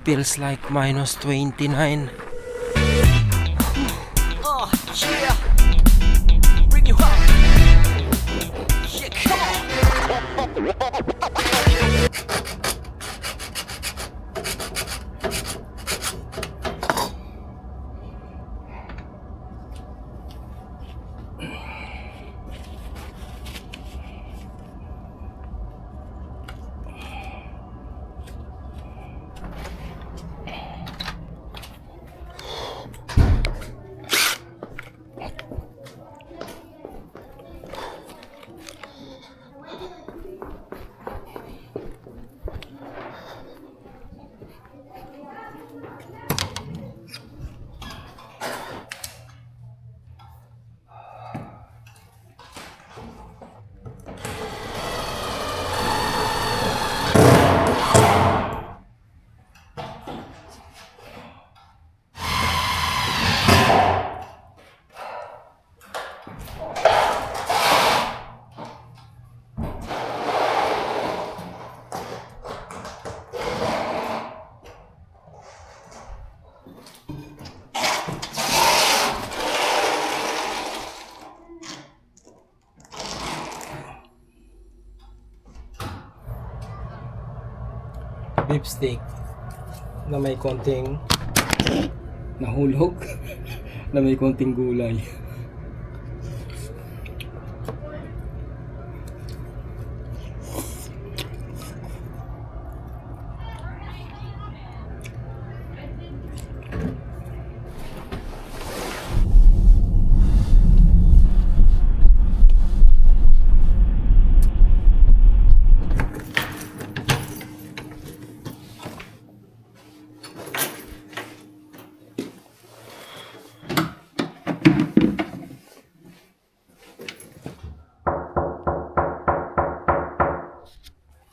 feels like minus 29. Oh, yeah. Bring you up. Yeah, come on. Beef steak na may konting nahulog na may konting gulay.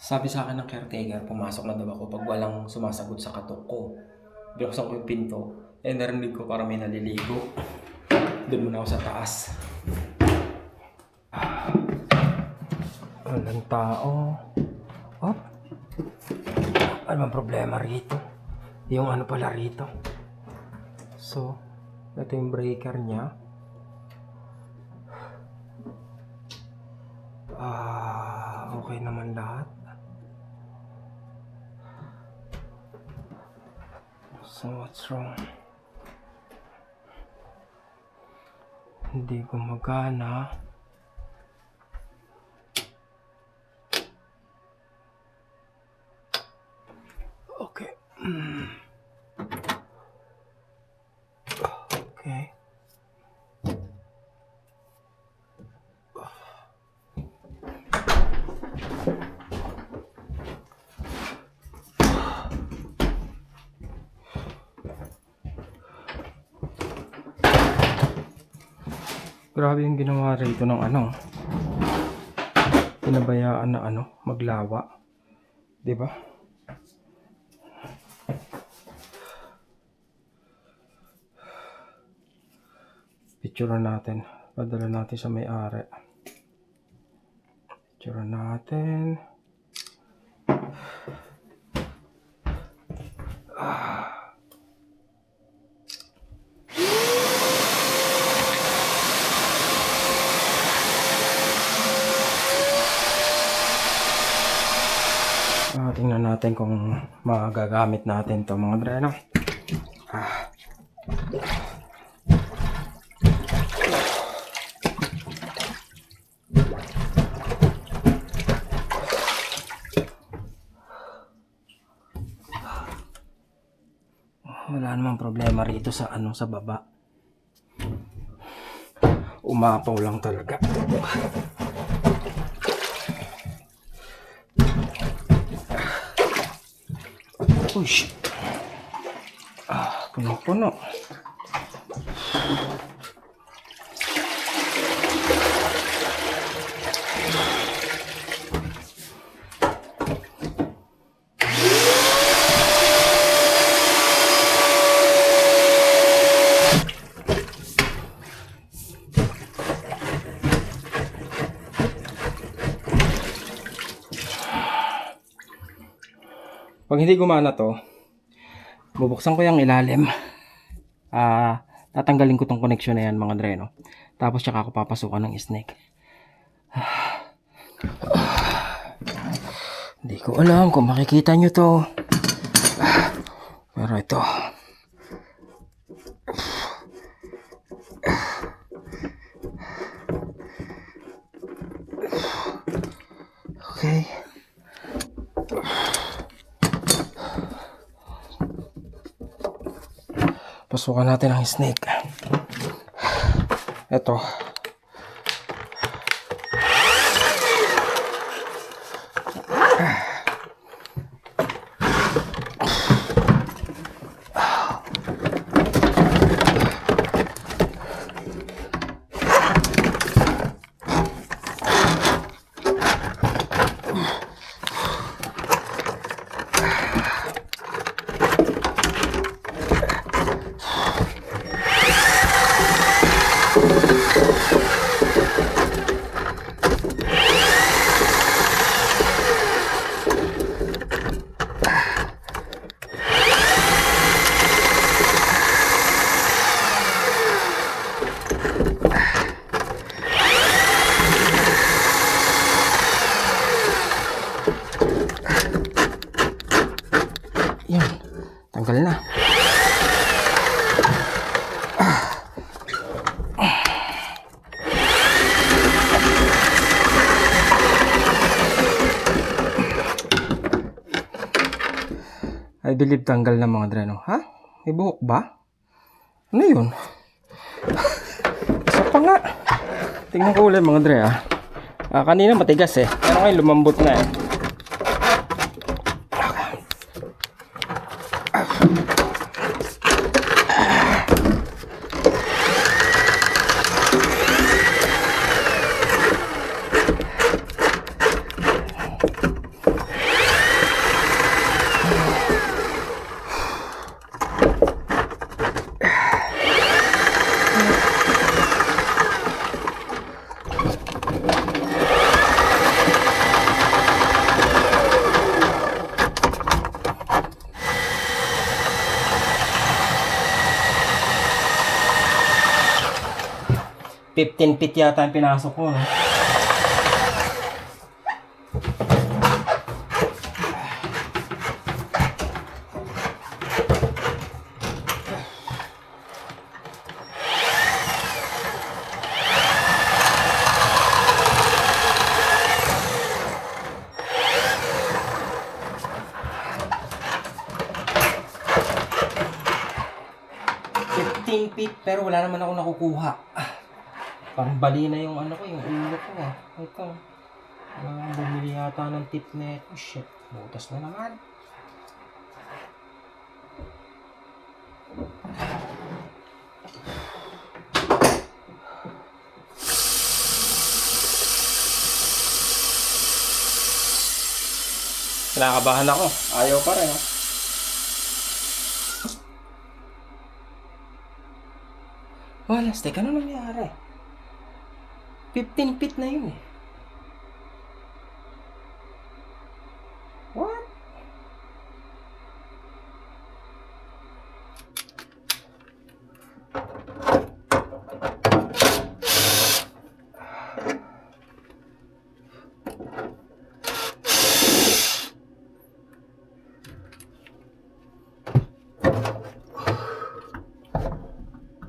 Sabi sa akin ng caretaker, pumasok na daw ako pag walang sumasagot sa katok ko. Binuksan ko yung pinto, narinig ko parang may naliligo. Doon muna ako sa taas. Walang tao. Op. Ano bang problema rito? Yung ano pala rito. So, ito yung breaker niya. Okay naman lahat. So what's wrong? Hindi gumagana. Okay. Okay. Grabe yung ginawa rito ng ano. Pinabayaan na ano, maglawa. 'Di ba? Picture natin. Padala natin sa may-ari. Picture natin. Tingnan natin kung magagamit natin to mga dreno. Wala namang problema rito sa ano, sa baba. Umapaw lang talaga. Oh shit. Puno-puno. Pag hindi gumana to, Bubuksan ko yung ilalim. Tatanggalin ko tong connection na yan mga dre, no? Tapos tsaka ako papasukan ng snake. Hindi ko alam kung makikita nyo to. Pero ito. Okay. Pasukan natin ang snake. Ito. Yan. Tanggal na. I believe tanggal na mga dreno. Ha? May buhok ba? Ano yun? Isa pa nga. Tingnan ko ulit mga dre kanina matigas pero ngayon lumambot na $15 feet yata yung pinasok ko, no? $15 pero wala naman ako nakukuha. Parang bali na yung ano ko, yung ulo ko Ito. Bumili yata ng tip na ito. Shit. Butas na naman. Kinakabahan ako. Ayaw pa rin, Walas, teka, ano nangyari? 15 feet na yun What?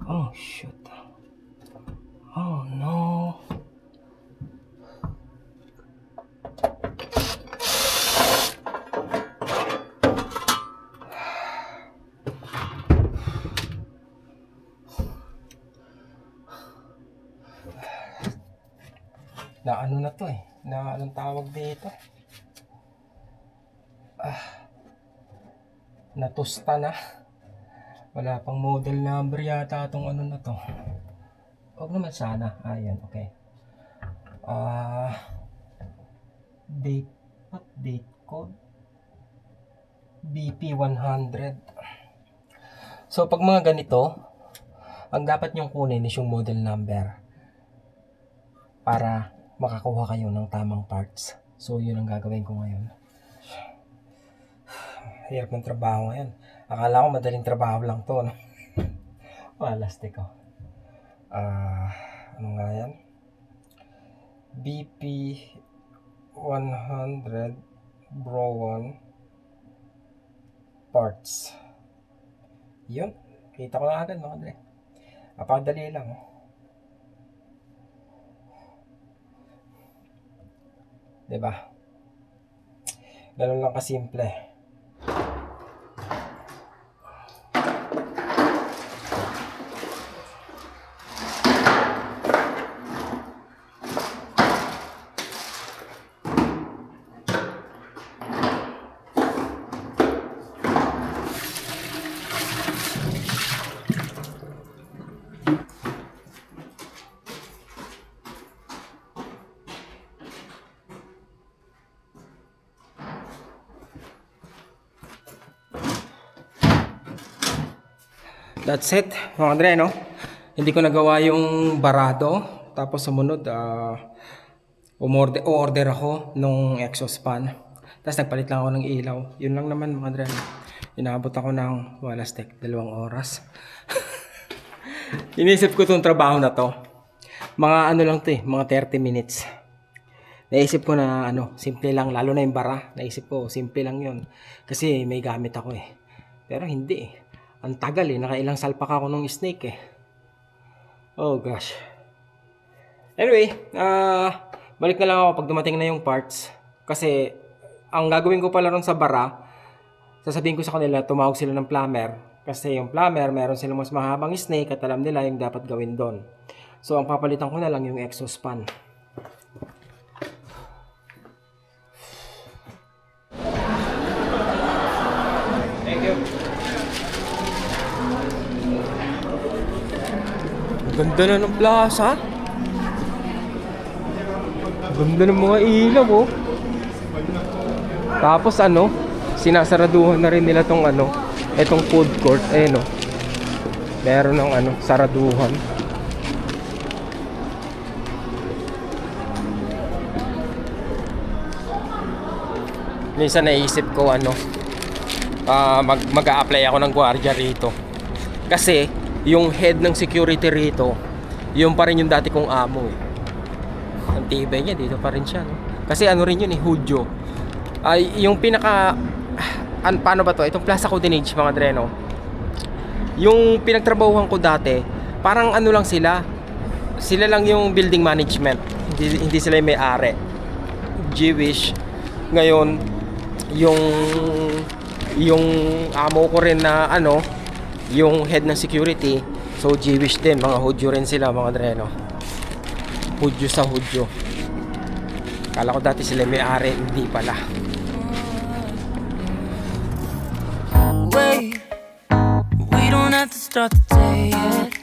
Oh shit. Oh no. Na ano na to na anong tawag dito? Natusta na. Wala pang model number yata itong ano na to. Huwag naman sana. Ayan, okay. Date code BP100. So pag mga ganito, ang dapat nyong kunin is yung model number para makakuha kayo ng tamang parts. So yun ang gagawin ko ngayon. Hirap ng trabaho ngayon. Akala ko madaling trabaho lang to, no? Malastik ko. Ano nga yan? BP 100 Bro 1 parts. Yun. Kita ko na agad, mga dre. Napakadali lang. Diba? Ganun lang kasimple. That's it, mga Andre, no? Hindi ko nagawa yung barado. Tapos sumunod, order ako nung exhaust fan. Tapos nagpalit lang ako ng ilaw. Yun lang naman, mga Andre. Inaabot ako ng walastek, 2 oras. Inisip ko itong trabaho na to. Mga ano lang to eh, mga 30 minutes. Naisip ko na simple lang, lalo na yung bara. Naisip ko, simple lang yun. Kasi may gamit ako eh. Pero hindi eh. Ang tagal eh, nakailang salpak ako nung snake eh. Oh gosh. Anyway, balik na lang ako pag dumating na yung parts. Kasi, ang gagawin ko pala ron sa bara, sasabihin ko sa kanila, tumawag sila ng plumber. Kasi yung plumber, meron silang mas mahabang snake at alam nila yung dapat gawin doon. So, ang papalitan ko na lang yung exhaust fan. Thank you. Ganda na ng plaza. Ganda ng mga ilaw, oh. Tapos sinasaraduhan na rin nila tong etong food court, no. Meron ng saraduhan. Minsan naisip ko mag-a-apply ako ng gwardiya rito. Kasi yung head ng security rito, yung pa rin yung dati kong amo eh. Ang tibay niya, dito pa rin siya, no? Kasi rin yun eh, Hudyo. Yung pinaka paano ba to? Itong Plaza Coordinates, mga dreno. Yung pinagtrabahuhan ko dati, parang lang sila. Sila lang yung building management. Hindi sila yung may-ari. Jewish. Ngayon, yung amo ko rin na yung head ng security, so Jewish din, mga Hudyo rin sila, mga dreno. Hudyo sa Hudyo. Kala ko dati sila may-ari, hindi pala. Wait, we don't have to start the day yet.